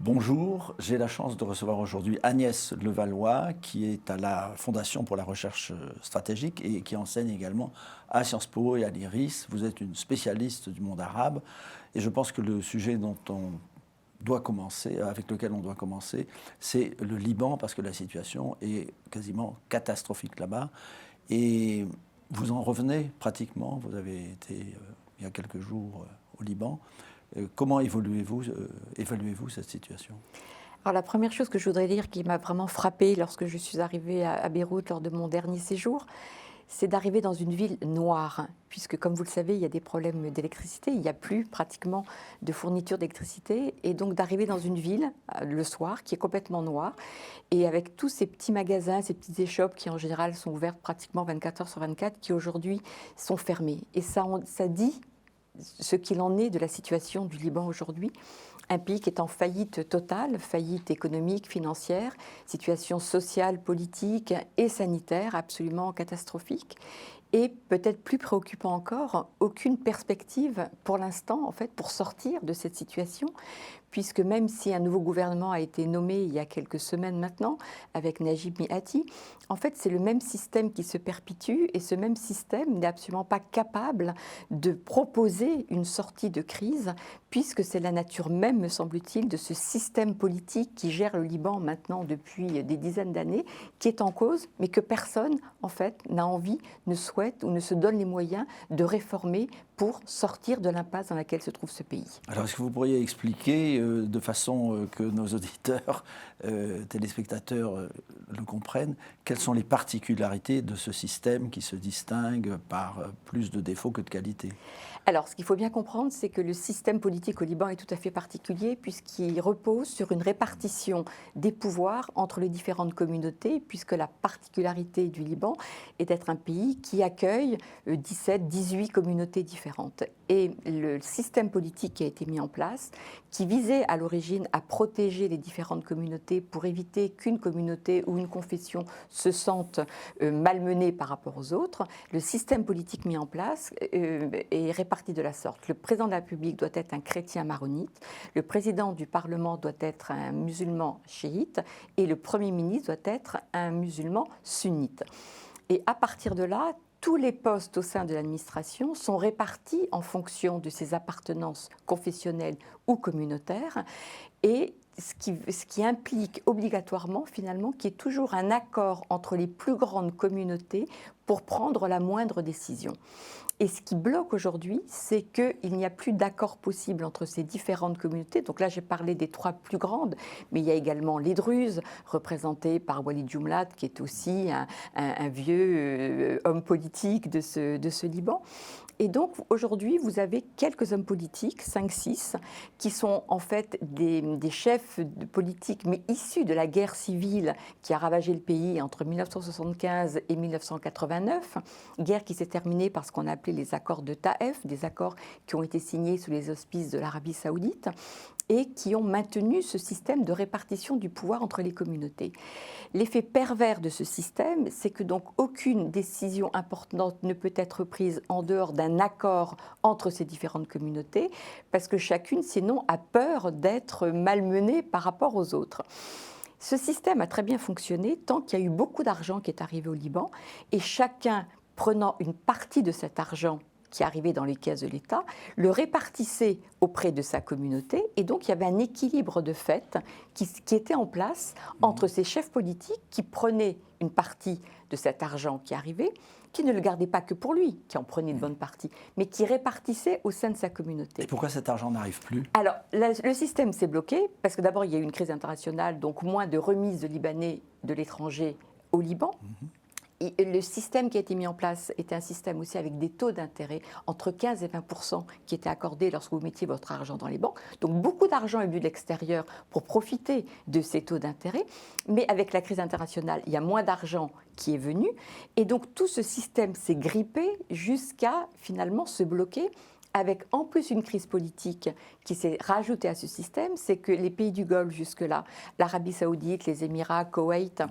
Bonjour, j'ai la chance de recevoir aujourd'hui Agnès Levallois, qui est à la Fondation pour la recherche stratégique et qui enseigne également à Sciences Po et à l'IRIS. Vous êtes une spécialiste du monde arabe et je pense que le sujet avec lequel on doit commencer, c'est le Liban, parce que la situation est quasiment catastrophique là-bas. Et vous en revenez pratiquement, vous avez été il y a quelques jours au Liban. Comment évaluez-vous cette situation ? Alors la première chose que je voudrais dire qui m'a vraiment frappée lorsque je suis arrivée à Beyrouth lors de mon dernier séjour, c'est d'arriver dans une ville noire, puisque comme vous le savez, il y a des problèmes d'électricité, il n'y a plus pratiquement de fourniture d'électricité, et donc d'arriver dans une ville le soir qui est complètement noire, et avec tous ces petits magasins, ces petites échoppes qui en général sont ouvertes pratiquement 24 heures sur 24, qui aujourd'hui sont fermées. Et ça dit ce qu'il en est de la situation du Liban aujourd'hui. Un pays qui est en faillite totale, faillite économique, financière, situation sociale, politique et sanitaire absolument catastrophique. Et peut-être plus préoccupant encore, aucune perspective pour l'instant, en fait, pour sortir de cette situation, puisque même si un nouveau gouvernement a été nommé il y a quelques semaines maintenant, avec Najib Mikati, en fait, c'est le même système qui se perpétue et ce même système n'est absolument pas capable de proposer une sortie de crise, puisque c'est la nature même, me semble-t-il, de ce système politique qui gère le Liban maintenant depuis des dizaines d'années, qui est en cause, mais que personne, en fait, n'a envie, ne souhaite ou ne se donne les moyens de réformer pour sortir de l'impasse dans laquelle se trouve ce pays. Alors, est-ce que vous pourriez expliquer de façon que nos auditeurs, téléspectateurs le comprennent, quelles sont les particularités de ce système qui se distingue par plus de défauts que de qualités ? Alors, ce qu'il faut bien comprendre, c'est que le système politique au Liban est tout à fait particulier puisqu'il repose sur une répartition des pouvoirs entre les différentes communautés, puisque la particularité du Liban est d'être un pays qui accueille 17, 18 communautés différentes. Et le système politique qui a été mis en place, qui visait à l'origine à protéger les différentes communautés pour éviter qu'une communauté ou une confession se sente malmenée par rapport aux autres, le système politique mis en place est réparti de la sorte. Le président de la République doit être un chrétien maronite, le président du Parlement doit être un musulman chiite et le Premier ministre doit être un musulman sunnite. Et à partir de là, tous les postes au sein de l'administration sont répartis en fonction de ses appartenances confessionnelles ou communautaires et ce qui implique obligatoirement finalement qu'il y ait toujours un accord entre les plus grandes communautés pour prendre la moindre décision. Et ce qui bloque aujourd'hui, c'est qu'il n'y a plus d'accord possible entre ces différentes communautés. Donc là, j'ai parlé des trois plus grandes, mais il y a également les Druzes, représentés par Walid Jumblat, qui est aussi un vieux homme politique de ce Liban. Et donc, aujourd'hui, vous avez quelques hommes politiques, 5-6, qui sont en fait des chefs politiques, mais issus de la guerre civile qui a ravagé le pays entre 1975 et 1989, guerre qui s'est terminée par ce qu'on a appelé les accords de Taïf, des accords qui ont été signés sous les auspices de l'Arabie saoudite, et qui ont maintenu ce système de répartition du pouvoir entre les communautés. L'effet pervers de ce système, c'est que donc aucune décision importante ne peut être prise en dehors d'un accord entre ces différentes communautés, parce que chacune, sinon, a peur d'être malmenée par rapport aux autres. Ce système a très bien fonctionné tant qu'il y a eu beaucoup d'argent qui est arrivé au Liban, et chacun prenant une partie de cet argent qui arrivait dans les caisses de l'État, le répartissait auprès de sa communauté. Et donc, il y avait un équilibre de fait qui était en place entre ces chefs politiques qui prenaient une partie de cet argent qui arrivait, qui ne le gardait pas que pour lui, qui en prenait une bonne partie, mais qui répartissait au sein de sa communauté. Et pourquoi cet argent n'arrive plus ? Alors, le système s'est bloqué, parce que d'abord, il y a eu une crise internationale, donc moins de remises de Libanais de l'étranger au Liban. Et le système qui a été mis en place était un système aussi avec des taux d'intérêt entre 15 et 20% qui étaient accordés lorsque vous mettiez votre argent dans les banques. Donc beaucoup d'argent est venu de l'extérieur pour profiter de ces taux d'intérêt. Mais avec la crise internationale, il y a moins d'argent qui est venu. Et donc tout ce système s'est grippé jusqu'à finalement se bloquer avec en plus une crise politique qui s'est rajoutée à ce système, c'est que les pays du Golfe jusque-là, l'Arabie saoudite, les Émirats, Koweït,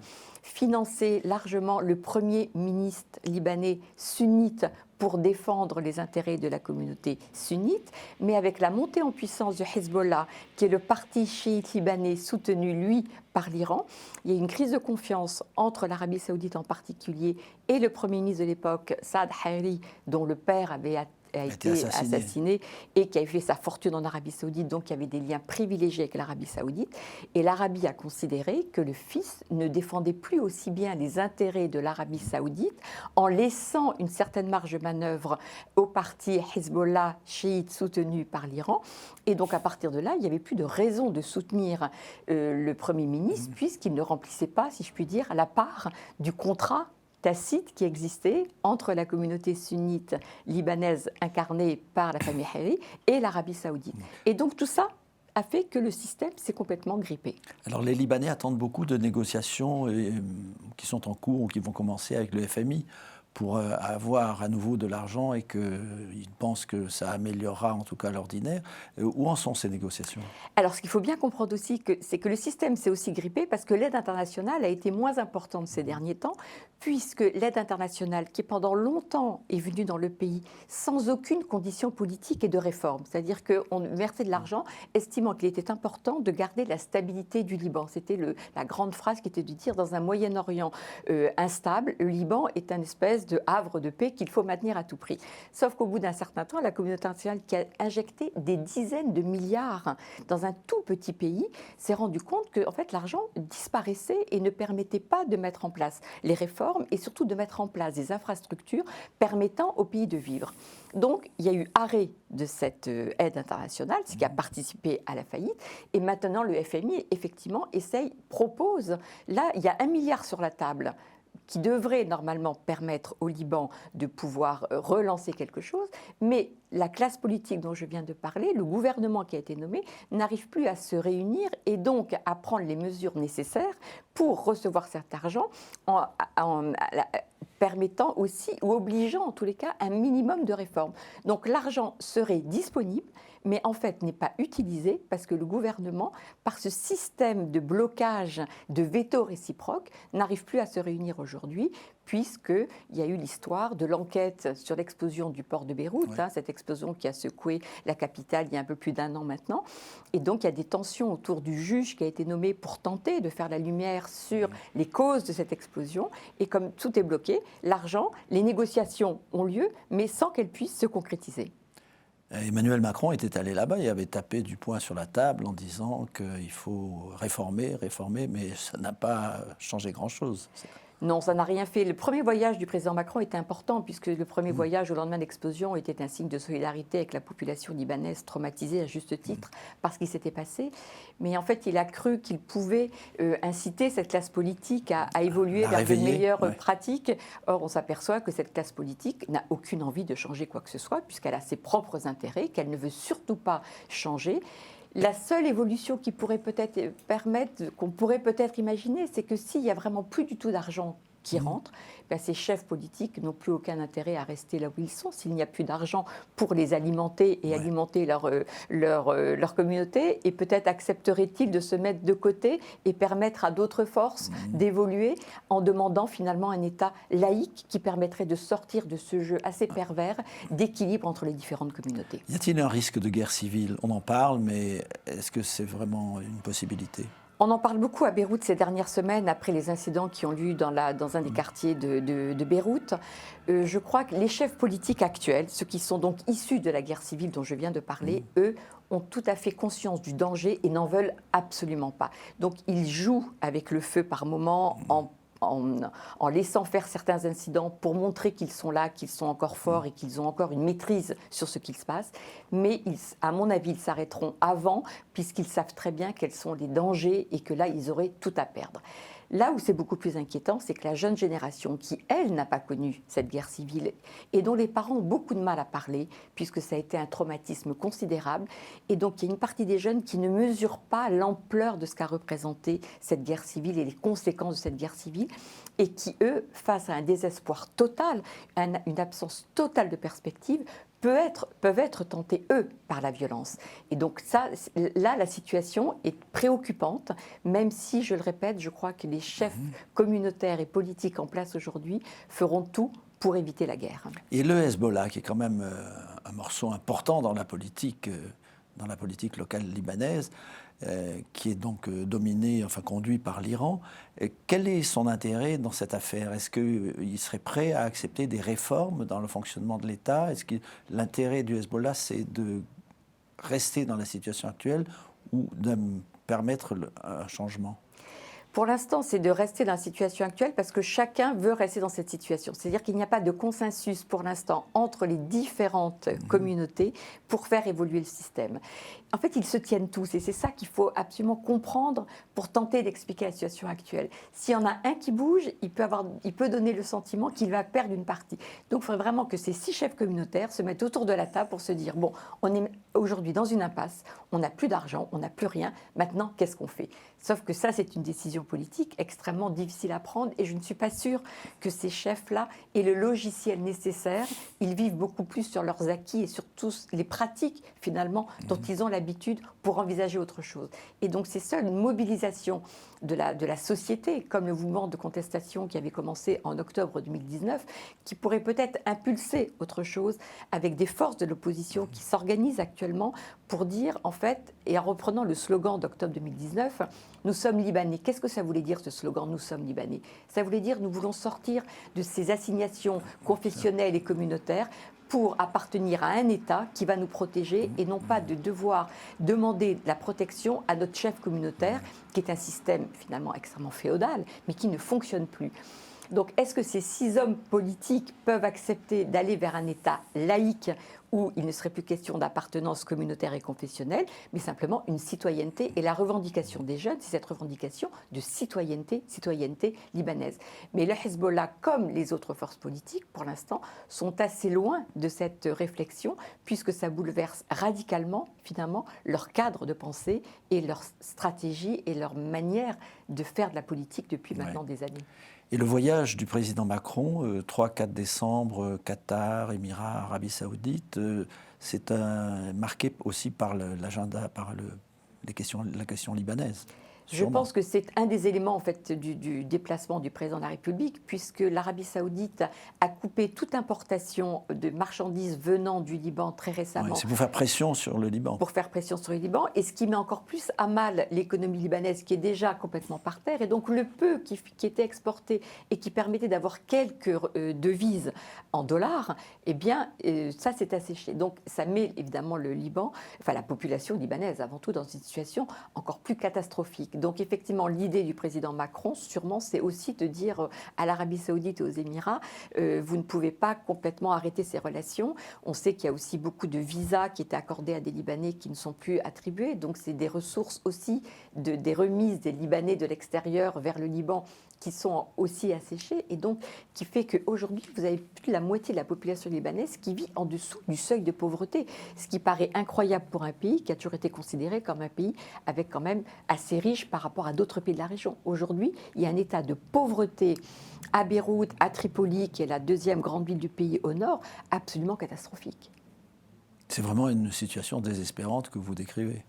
finançaient largement le premier ministre libanais sunnite pour défendre les intérêts de la communauté sunnite, mais avec la montée en puissance du Hezbollah, qui est le parti chiite libanais soutenu, lui, par l'Iran, il y a une crise de confiance entre l'Arabie saoudite en particulier et le Premier ministre de l'époque, Saad Hariri, dont le père a été assassiné et qui avait fait sa fortune en Arabie saoudite, donc il y avait des liens privilégiés avec l'Arabie saoudite. Et l'Arabie a considéré que le fils ne défendait plus aussi bien les intérêts de l'Arabie saoudite en laissant une certaine marge de manœuvre au parti Hezbollah chiite soutenu par l'Iran. Et donc à partir de là, il n'y avait plus de raison de soutenir le Premier ministre puisqu'il ne remplissait pas, si je puis dire, la part du contrat tacite qui existait entre la communauté sunnite libanaise incarnée par la famille Hariri et l'Arabie saoudite. Et donc tout ça a fait que le système s'est complètement grippé. Alors les Libanais attendent beaucoup de négociations qui sont en cours ou qui vont commencer avec le FMI pour avoir à nouveau de l'argent et qu'ils pensent que ça améliorera en tout cas l'ordinaire. Où en sont ces négociations? Alors ce qu'il faut bien comprendre aussi, c'est que le système s'est aussi grippé parce que l'aide internationale a été moins importante ces derniers temps, puisque l'aide internationale qui pendant longtemps est venue dans le pays sans aucune condition politique et de réforme, c'est-à-dire qu'on versait de l'argent estimant qu'il était important de garder la stabilité du Liban. C'était la grande phrase qui était de dire dans un Moyen-Orient instable, le Liban est un espèce de havre de paix qu'il faut maintenir à tout prix. Sauf qu'au bout d'un certain temps, la communauté internationale qui a injecté des dizaines de milliards dans un tout petit pays s'est rendu compte que en fait, l'argent disparaissait et ne permettait pas de mettre en place les réformes et surtout de mettre en place des infrastructures permettant au pays de vivre. Donc, il y a eu arrêt de cette aide internationale, ce qui a participé à la faillite. Et maintenant, le FMI, effectivement, propose. Là, il y a 1 milliard sur la table qui devrait normalement permettre au Liban de pouvoir relancer quelque chose, mais la classe politique dont je viens de parler, le gouvernement qui a été nommé, n'arrive plus à se réunir et donc à prendre les mesures nécessaires pour recevoir cet argent en permettant aussi, ou obligeant en tous les cas, un minimum de réformes. Donc l'argent serait disponible, mais en fait n'est pas utilisé parce que le gouvernement, par ce système de blocage, de veto réciproque, n'arrive plus à se réunir aujourd'hui, puisqu'il y a eu l'histoire de l'enquête sur l'explosion du port de Beyrouth, oui. Cette explosion qui a secoué la capitale il y a un peu plus d'1 an maintenant. Et donc il y a des tensions autour du juge qui a été nommé pour tenter de faire la lumière sur les causes de cette explosion. Et comme tout est bloqué, l'argent, les négociations ont lieu, mais sans qu'elles puissent se concrétiser. Emmanuel Macron était allé là-bas et avait tapé du poing sur la table en disant qu'il faut réformer, mais ça n'a pas changé grand-chose. Non, ça n'a rien fait. Le premier voyage du président Macron était important puisque le premier voyage au lendemain de l'explosion était un signe de solidarité avec la population libanaise traumatisée à juste titre par ce qui s'était passé. Mais en fait, il a cru qu'il pouvait inciter cette classe politique à évoluer vers de meilleures pratiques. Or, on s'aperçoit que cette classe politique n'a aucune envie de changer quoi que ce soit puisqu'elle a ses propres intérêts, qu'elle ne veut surtout pas changer. La seule évolution qui pourrait peut-être permettre, qu'on pourrait peut-être imaginer, c'est que s'il n'y a vraiment plus du tout d'argent qui rentre, ces chefs politiques n'ont plus aucun intérêt à rester là où ils sont. S'il n'y a plus d'argent pour les alimenter et alimenter leur communauté, et peut-être accepteraient-ils de se mettre de côté et permettre à d'autres forces d'évoluer en demandant finalement un État laïque qui permettrait de sortir de ce jeu assez pervers d'équilibre entre les différentes communautés. Y a-t-il un risque de guerre civile? On en parle, mais est-ce que c'est vraiment une possibilité? On en parle beaucoup à Beyrouth ces dernières semaines après les incidents qui ont lieu dans un des quartiers de Beyrouth. Je crois que les chefs politiques actuels, ceux qui sont donc issus de la guerre civile dont je viens de parler, eux, ont tout à fait conscience du danger et n'en veulent absolument pas. Donc ils jouent avec le feu par moments en laissant faire certains incidents pour montrer qu'ils sont là, qu'ils sont encore forts et qu'ils ont encore une maîtrise sur ce qu'il se passe. Mais à mon avis, ils s'arrêteront avant puisqu'ils savent très bien quels sont les dangers et que là, ils auraient tout à perdre. Là où c'est beaucoup plus inquiétant, c'est que la jeune génération qui, elle, n'a pas connu cette guerre civile et dont les parents ont beaucoup de mal à parler, puisque ça a été un traumatisme considérable, et donc il y a une partie des jeunes qui ne mesurent pas l'ampleur de ce qu'a représenté cette guerre civile et les conséquences de cette guerre civile, et qui, eux, face à un désespoir total, une absence totale de perspective, peuvent être tentés, eux, par la violence. Et donc ça, là, la situation est préoccupante, même si, je le répète, je crois que les chefs communautaires et politiques en place aujourd'hui feront tout pour éviter la guerre. Et le Hezbollah, qui est quand même un morceau important dans la politique locale libanaise, qui est donc dominé, enfin conduit par l'Iran. Quel est son intérêt dans cette affaire? Est-ce qu'il serait prêt à accepter des réformes dans le fonctionnement de l'État? Est-ce que l'intérêt du Hezbollah, c'est de rester dans la situation actuelle ou de permettre un changement? Pour l'instant, c'est de rester dans la situation actuelle parce que chacun veut rester dans cette situation. C'est-à-dire qu'il n'y a pas de consensus pour l'instant entre les différentes communautés pour faire évoluer le système. En fait, ils se tiennent tous et c'est ça qu'il faut absolument comprendre pour tenter d'expliquer la situation actuelle. S'il y en a un qui bouge, il peut donner le sentiment qu'il va perdre une partie. Donc, il faudrait vraiment que ces 6 chefs communautaires se mettent autour de la table pour se dire, bon, on est aujourd'hui dans une impasse, on n'a plus d'argent, on n'a plus rien, maintenant, qu'est-ce qu'on fait? Sauf que ça, c'est une décision politique extrêmement difficile à prendre et je ne suis pas sûre que ces chefs-là aient le logiciel nécessaire. Ils vivent beaucoup plus sur leurs acquis et sur tous les pratiques, finalement, dont ils ont l'habitude pour envisager autre chose. Et donc, c'est seule une mobilisation de la société, comme le mouvement de contestation qui avait commencé en octobre 2019, qui pourrait peut-être impulser autre chose avec des forces de l'opposition qui s'organisent actuellement pour dire, en fait, et en reprenant le slogan d'octobre 2019, nous sommes Libanais. Qu'est-ce que ça voulait dire, ce slogan, nous sommes Libanais? Ça voulait dire, nous voulons sortir de ces assignations confessionnelles et communautaires pour appartenir à un État qui va nous protéger et non pas de devoir demander la protection à notre chef communautaire, qui est un système finalement extrêmement féodal, mais qui ne fonctionne plus. Donc, est-ce que ces 6 hommes politiques peuvent accepter d'aller vers un État laïque où il ne serait plus question d'appartenance communautaire et confessionnelle, mais simplement une citoyenneté? Et la revendication des jeunes, c'est cette revendication de citoyenneté libanaise. Mais le Hezbollah, comme les autres forces politiques, pour l'instant, sont assez loin de cette réflexion, puisque ça bouleverse radicalement, finalement, leur cadre de pensée et leur stratégie et leur manière de faire de la politique depuis maintenant des années. Et le voyage du président Macron, 3-4 décembre, Qatar, Émirats, Arabie Saoudite, c'est marqué aussi par l'agenda, par la question libanaise. Je pense que c'est un des éléments en fait, du déplacement du président de la République, puisque l'Arabie Saoudite a coupé toute importation de marchandises venant du Liban très récemment. Oui, c'est pour faire pression sur le Liban. Pour faire pression sur le Liban, et ce qui met encore plus à mal l'économie libanaise, qui est déjà complètement par terre. Et donc le peu qui était exporté et qui permettait d'avoir quelques devises en dollars, eh bien, ça s'est asséché. Donc ça met évidemment le Liban, enfin la population libanaise avant tout, dans une situation encore plus catastrophique. Donc effectivement, l'idée du président Macron, sûrement, c'est aussi de dire à l'Arabie Saoudite et aux Émirats, vous ne pouvez pas complètement arrêter ces relations. On sait qu'il y a aussi beaucoup de visas qui étaient accordés à des Libanais qui ne sont plus attribués. Donc c'est des ressources aussi, des remises des Libanais de l'extérieur vers le Liban qui sont aussi asséchées, et donc qui fait qu'aujourd'hui, vous avez plus de la moitié de la population libanaise qui vit en dessous du seuil de pauvreté, ce qui paraît incroyable pour un pays qui a toujours été considéré comme un pays avec quand même assez riche par rapport à d'autres pays de la région. Aujourd'hui, il y a un état de pauvreté à Beyrouth, à Tripoli, qui est la 2e grande ville du pays au nord, absolument catastrophique. C'est vraiment une situation désespérante que vous décrivez.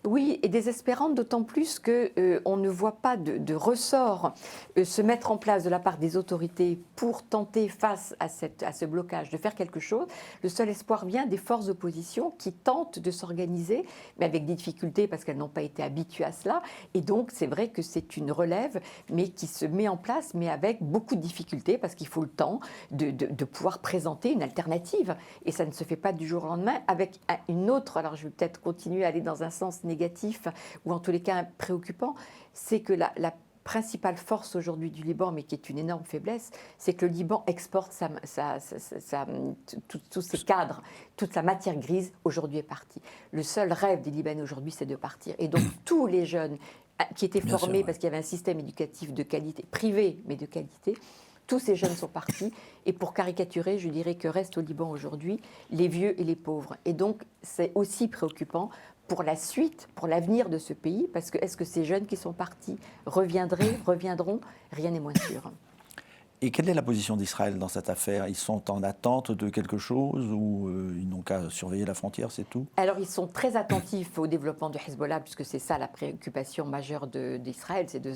Oui, et désespérante, d'autant plus qu'on ne voit pas de ressort se mettre en place de la part des autorités pour tenter, face à ce blocage, de faire quelque chose. Le seul espoir vient des forces d'opposition qui tentent de s'organiser, mais avec des difficultés parce qu'elles n'ont pas été habituées à cela. Et donc, c'est vrai que c'est une relève, mais qui se met en place, mais avec beaucoup de difficultés, parce qu'il faut le temps de pouvoir présenter une alternative. Et ça ne se fait pas du jour au lendemain, avec une autre, alors je vais peut-être continuer à aller dans un sens négatif, ou en tous les cas préoccupant, c'est que la principale force aujourd'hui du Liban, mais qui est une énorme faiblesse, c'est que le Liban exporte tous ses cadres, toute sa matière grise, aujourd'hui est partie. Le seul rêve des Libanais aujourd'hui, c'est de partir. Et donc tous les jeunes qui étaient formés, parce qu'il y avait un système éducatif de qualité, privé, mais de qualité, tous ces jeunes sont partis. Et pour caricaturer, je dirais que restent au Liban aujourd'hui les vieux et les pauvres. Et donc, c'est aussi préoccupant pour la suite, pour l'avenir de ce pays, parce que est-ce que ces jeunes qui sont partis reviendront? Rien n'est moins sûr. Et quelle est la position d'Israël dans cette affaire? Ils sont en attente de quelque chose ou ils n'ont qu'à surveiller la frontière, c'est tout? Alors, ils sont très attentifs au développement du Hezbollah, puisque c'est ça la préoccupation majeure d'Israël, c'est de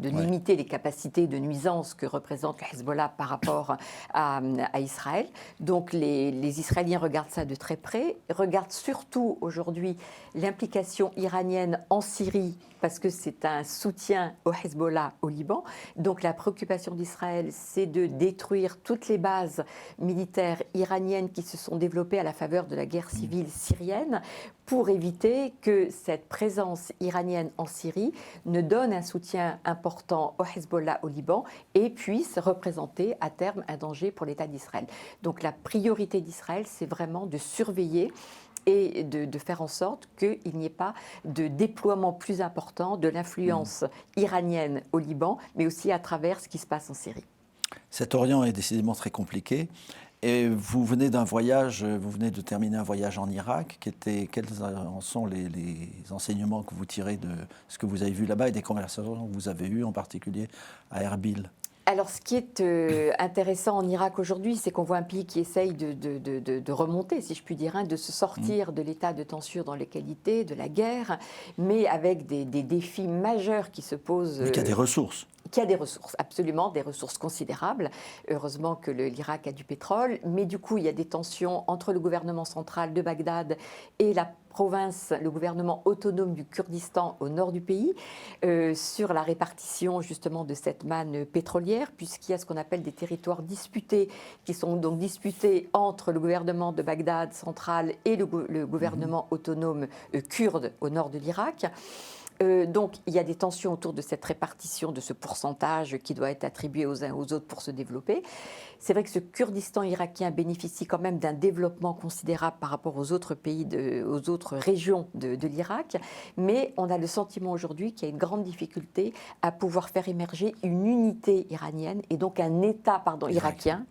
Ouais. limiter les capacités de nuisance que représente le Hezbollah par rapport à Israël. Donc, les Israéliens regardent ça de très près, regardent surtout aujourd'hui l'implication iranienne en Syrie, parce que c'est un soutien au Hezbollah au Liban. Donc, la préoccupation d'Israël, c'est de détruire toutes les bases militaires iraniennes qui se sont développées à la faveur de la guerre civile syrienne, pour éviter que cette présence iranienne en Syrie ne donne un soutien important au Hezbollah au Liban et puisse représenter à terme un danger pour l'État d'Israël. Donc la priorité d'Israël, c'est vraiment de surveiller et de faire en sorte qu'il n'y ait pas de déploiement plus important de l'influence iranienne au Liban, mais aussi à travers ce qui se passe en Syrie. Cet Orient est décidément très compliqué. Et vous venez d'un voyage, vous venez de terminer un voyage en Irak. Quels en sont les enseignements que vous tirez de ce que vous avez vu là-bas et des conversations que vous avez eues, en particulier à Erbil? Alors, ce qui est intéressant en Irak aujourd'hui, c'est qu'on voit un pays qui essaye de remonter, si je puis dire, de se sortir de l'état de tension dans lequel il était, de la guerre, mais avec des défis majeurs qui se posent. Mais qui a des ressources. Qui a des ressources, absolument, des ressources considérables. Heureusement que l'Irak a du pétrole, mais du coup, il y a des tensions entre le gouvernement central de Bagdad et la province, le gouvernement autonome du Kurdistan au nord du pays, sur la répartition justement de cette manne pétrolière, puisqu'il y a ce qu'on appelle des territoires disputés, qui sont donc disputés entre le gouvernement de Bagdad central et le gouvernement autonome kurde au nord de l'Irak. Donc, il y a des tensions autour de cette répartition, de ce pourcentage qui doit être attribué aux uns aux autres pour se développer. C'est vrai que ce Kurdistan irakien bénéficie quand même d'un développement considérable par rapport aux autres pays, aux autres régions de l'Irak, mais on a le sentiment aujourd'hui qu'il y a une grande difficulté à pouvoir faire émerger une unité iranienne et donc un État irakien,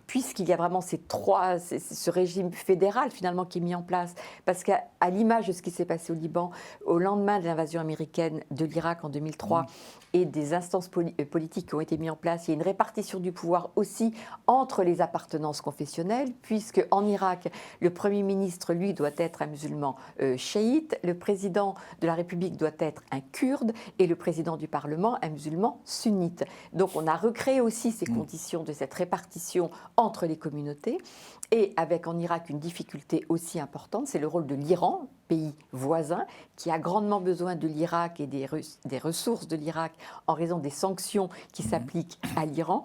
puisqu'il y a vraiment ce régime fédéral finalement qui est mis en place. Parce qu'à l'image de ce qui s'est passé au Liban, au lendemain de l'invasion américaine de l'Irak en 2003, et des instances politiques qui ont été mises en place, il y a une répartition du pouvoir aussi entre les appartenances confessionnelles, puisque en Irak, le Premier ministre, lui, doit être un musulman chiite, le président de la République doit être un kurde, et le président du Parlement, un musulman sunnite. Donc on a recréé aussi ces conditions de cette répartition entre les communautés, et avec en Irak une difficulté aussi importante, c'est le rôle de l'Iran, pays voisin, qui a grandement besoin de l'Irak et des ressources de l'Irak en raison des sanctions qui s'appliquent à l'Iran,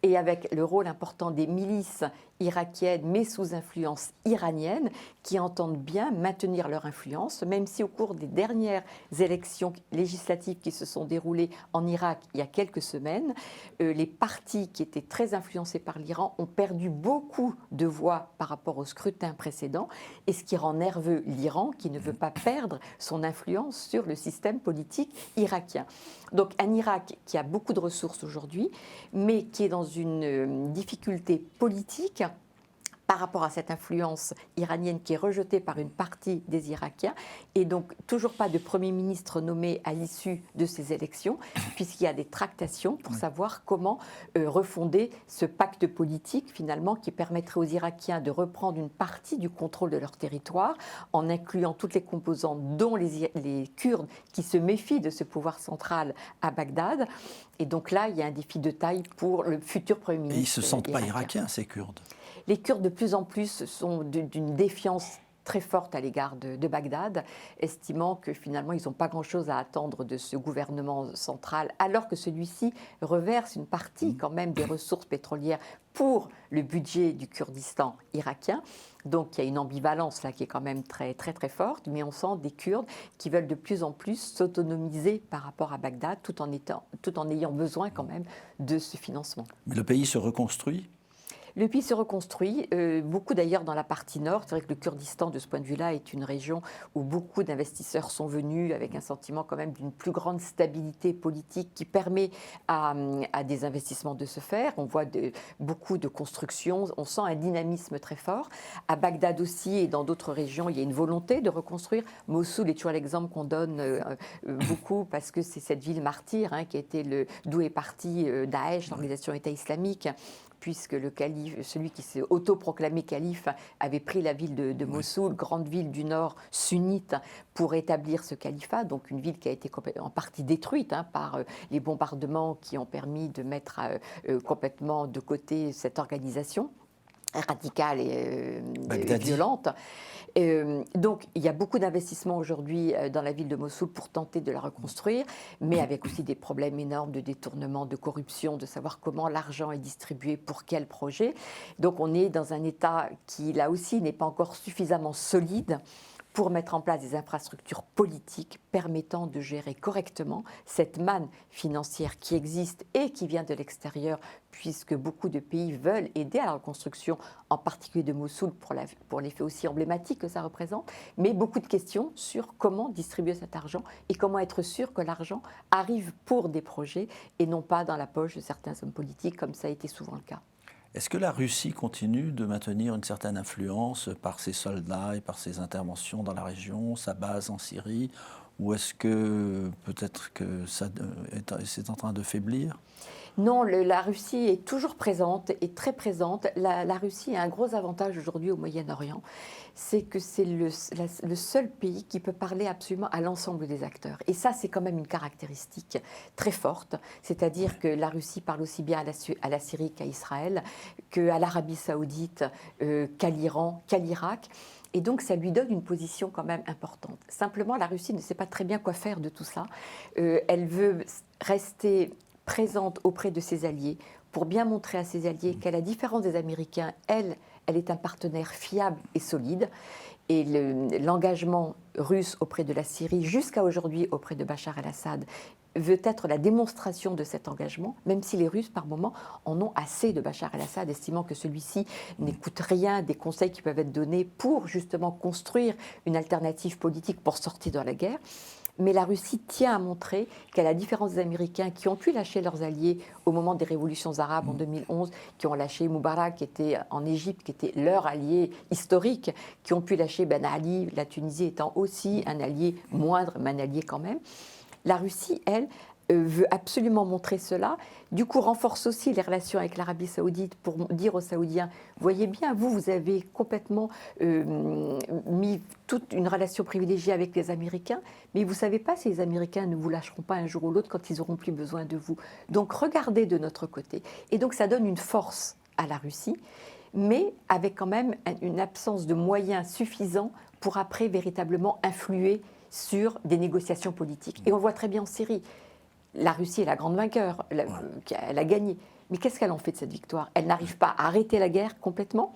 et avec le rôle important des milices irakiennes, mais sous influence iranienne, qui entendent bien maintenir leur influence, même si au cours des dernières élections législatives qui se sont déroulées en Irak il y a quelques semaines, les partis qui étaient très influencés par l'Iran ont perdu beaucoup de voix par rapport au scrutin précédent, et ce qui rend nerveux l'Iran, qui ne veut pas perdre son influence sur le système politique irakien. Donc un Irak qui a beaucoup de ressources aujourd'hui, mais qui est dans une difficulté politique par rapport à cette influence iranienne qui est rejetée par une partie des Irakiens, et donc toujours pas de Premier ministre nommé à l'issue de ces élections, puisqu'il y a des tractations pour savoir comment refonder ce pacte politique finalement qui permettrait aux Irakiens de reprendre une partie du contrôle de leur territoire, en incluant toutes les composantes, dont les Kurdes qui se méfient de ce pouvoir central à Bagdad. Et donc là, il y a un défi de taille pour le futur Premier ministre. Et ils ne se sentent pas irakiens, ces Kurdes? Les Kurdes, de plus en plus, sont d'une défiance très forte à l'égard de Bagdad, estimant que finalement, ils n'ont pas grand-chose à attendre de ce gouvernement central, alors que celui-ci reverse une partie quand même des ressources pétrolières pour le budget du Kurdistan irakien. Donc il y a une ambivalence là qui est quand même très, très, très forte, mais on sent des Kurdes qui veulent de plus en plus s'autonomiser par rapport à Bagdad, tout en ayant besoin quand même de ce financement. Mais le pays se reconstruit? Le pays se reconstruit, beaucoup d'ailleurs dans la partie nord. C'est vrai que le Kurdistan, de ce point de vue-là, est une région où beaucoup d'investisseurs sont venus avec un sentiment quand même d'une plus grande stabilité politique qui permet à des investissements de se faire. On voit beaucoup de constructions, on sent un dynamisme très fort. À Bagdad aussi et dans d'autres régions, il y a une volonté de reconstruire. Mossoul est toujours l'exemple qu'on donne beaucoup parce que c'est cette ville martyre qui a été d'où est parti Daesh, l'organisation État islamique, puisque le calife, celui qui s'est autoproclamé calife, avait pris la ville de Mossoul, grande ville du nord sunnite, pour établir ce califat, donc une ville qui a été en partie détruite par les bombardements qui ont permis de mettre complètement de côté cette organisation radicale et violente. Donc, il y a beaucoup d'investissements aujourd'hui dans la ville de Mossoul pour tenter de la reconstruire, mais avec aussi des problèmes énormes de détournement, de corruption, de savoir comment l'argent est distribué, pour quel projet. Donc, on est dans un État qui, là aussi, n'est pas encore suffisamment solide pour mettre en place des infrastructures politiques permettant de gérer correctement cette manne financière qui existe et qui vient de l'extérieur, puisque beaucoup de pays veulent aider à la reconstruction, en particulier de Mossoul, pour l'effet aussi emblématique que ça représente, mais beaucoup de questions sur comment distribuer cet argent et comment être sûr que l'argent arrive pour des projets et non pas dans la poche de certains hommes politiques, comme ça a été souvent le cas. Est-ce que la Russie continue de maintenir une certaine influence par ses soldats et par ses interventions dans la région, sa base en Syrie, ou est-ce que peut-être que c'est en train de faiblir ? Non, la Russie est toujours présente et très présente. La Russie a un gros avantage aujourd'hui au Moyen-Orient, c'est que c'est le seul pays qui peut parler absolument à l'ensemble des acteurs. Et ça, c'est quand même une caractéristique très forte, c'est-à-dire que la Russie parle aussi bien à la Syrie qu'à Israël, qu'à l'Arabie saoudite, qu'à l'Iran, qu'à l'Irak. Et donc, ça lui donne une position quand même importante. Simplement, la Russie ne sait pas très bien quoi faire de tout ça. Elle veut rester présente auprès de ses alliés pour bien montrer à ses alliés qu'à la différence des Américains, elle est un partenaire fiable et solide. Et l'engagement russe auprès de la Syrie, jusqu'à aujourd'hui auprès de Bachar el-Assad, veut être la démonstration de cet engagement, même si les Russes, par moments, en ont assez de Bachar el-Assad, estimant que celui-ci n'écoute rien des conseils qui peuvent être donnés pour justement construire une alternative politique pour sortir de la guerre. Mais la Russie tient à montrer qu'à la différence des Américains qui ont pu lâcher leurs alliés au moment des révolutions arabes en 2011, qui ont lâché Moubarak, qui était en Égypte, qui était leur allié historique, qui ont pu lâcher Ben Ali, la Tunisie étant aussi un allié moindre, mais un allié quand même. La Russie, elle, veut absolument montrer cela. Du coup, renforce aussi les relations avec l'Arabie saoudite pour dire aux Saoudiens, voyez bien, vous avez complètement mis toute une relation privilégiée avec les Américains, mais vous ne savez pas si les Américains ne vous lâcheront pas un jour ou l'autre quand ils n'auront plus besoin de vous. Donc, regardez de notre côté. Et donc, ça donne une force à la Russie, mais avec quand même une absence de moyens suffisants pour après véritablement influer sur des négociations politiques. Et on le voit très bien en Syrie. La Russie est la grande vainqueur, elle a gagné. Mais qu'est-ce qu'elle en fait de cette victoire ? Elle n'arrive pas à arrêter la guerre complètement.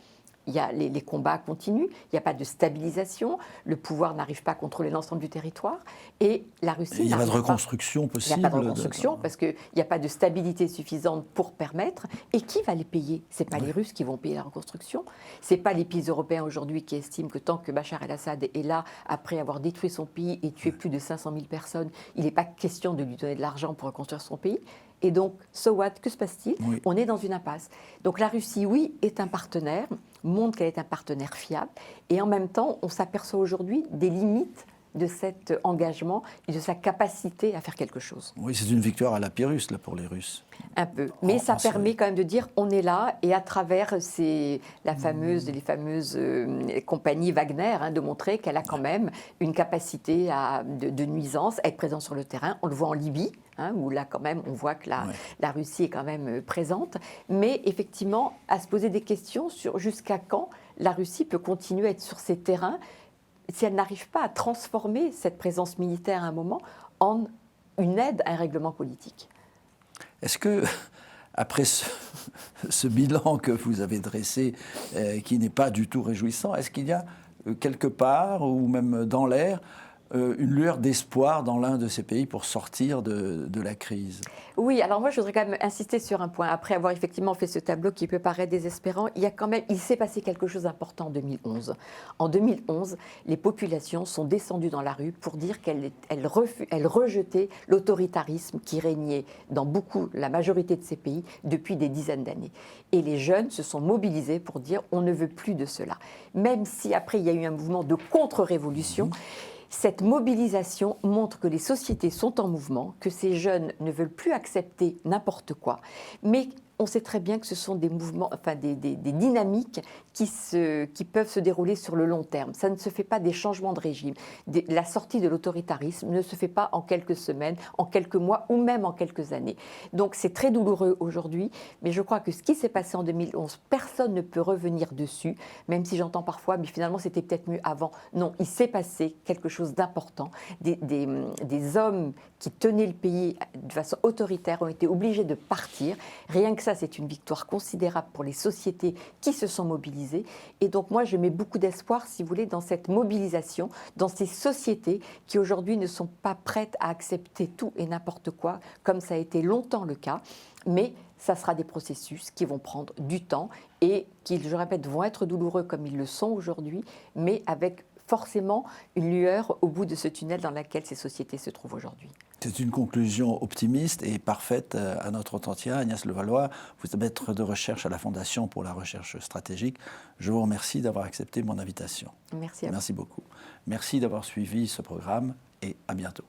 Il y a les combats continuent, il n'y a pas de stabilisation, le pouvoir n'arrive pas à contrôler l'ensemble du territoire, et la Russie il n'y a pas de reconstruction possible. Il n'y a pas de reconstruction parce qu'il n'y a pas de stabilité suffisante pour permettre. Et qui va les payer ? Ce n'est pas les Russes qui vont payer la reconstruction, ce n'est pas les pays européens aujourd'hui qui estiment que tant que Bachar el-Assad est là, après avoir détruit son pays et tué plus de 500 000 personnes, il n'est pas question de lui donner de l'argent pour reconstruire son pays. Et donc, so what ? Que se passe-t-il ? On est dans une impasse. Donc la Russie, oui, est un partenaire, montre qu'elle est un partenaire fiable, et en même temps, on s'aperçoit aujourd'hui des limites de cet engagement et de sa capacité à faire quelque chose. Oui, c'est une victoire à la Pyrrhus, là, pour les Russes. Un peu. Mais ça permet quand même de dire on est là, et à travers les fameuses compagnies Wagner, de montrer qu'elle a quand même une capacité de nuisance, à être présente sur le terrain. On le voit en Libye, où là quand même on voit que la Russie est quand même présente. Mais effectivement, à se poser des questions sur jusqu'à quand la Russie peut continuer à être sur ces terrains si elle n'arrive pas à transformer cette présence militaire à un moment en une aide à un règlement politique. Est-ce que, après ce bilan que vous avez dressé, qui n'est pas du tout réjouissant, est-ce qu'il y a quelque part, ou même dans l'air, une lueur d'espoir dans l'un de ces pays pour sortir de la crise. Oui, alors moi je voudrais quand même insister sur un point. Après avoir effectivement fait ce tableau qui peut paraître désespérant, il s'est passé quelque chose d'important en 2011. En 2011, les populations sont descendues dans la rue pour dire qu'elles rejetaient l'autoritarisme qui régnait dans la majorité de ces pays depuis des dizaines d'années. Et les jeunes se sont mobilisés pour dire on ne veut plus de cela. Même si après il y a eu un mouvement de contre-révolution, cette mobilisation montre que les sociétés sont en mouvement, que ces jeunes ne veulent plus accepter n'importe quoi, mais on sait très bien que ce sont des mouvements, enfin des dynamiques qui peuvent se dérouler sur le long terme. Ça ne se fait pas des changements de régime. La sortie de l'autoritarisme ne se fait pas en quelques semaines, en quelques mois ou même en quelques années. Donc c'est très douloureux aujourd'hui, mais je crois que ce qui s'est passé en 2011, personne ne peut revenir dessus, même si j'entends parfois, mais finalement c'était peut-être mieux avant. Non, il s'est passé quelque chose d'important. Des hommes qui tenaient le pays de façon autoritaire ont été obligés de partir. Rien que ça, c'est une victoire considérable pour les sociétés qui se sont mobilisées. Et donc moi, je mets beaucoup d'espoir, si vous voulez, dans cette mobilisation, dans ces sociétés qui aujourd'hui ne sont pas prêtes à accepter tout et n'importe quoi, comme ça a été longtemps le cas. Mais ça sera des processus qui vont prendre du temps et qui, je répète, vont être douloureux comme ils le sont aujourd'hui, mais avec forcément une lueur au bout de ce tunnel dans lequel ces sociétés se trouvent aujourd'hui. C'est une conclusion optimiste et parfaite à notre entretien. Agnès Levallois, vous êtes maître de recherche à la Fondation pour la recherche stratégique. Je vous remercie d'avoir accepté mon invitation. Merci à vous. Merci beaucoup. Merci d'avoir suivi ce programme et à bientôt.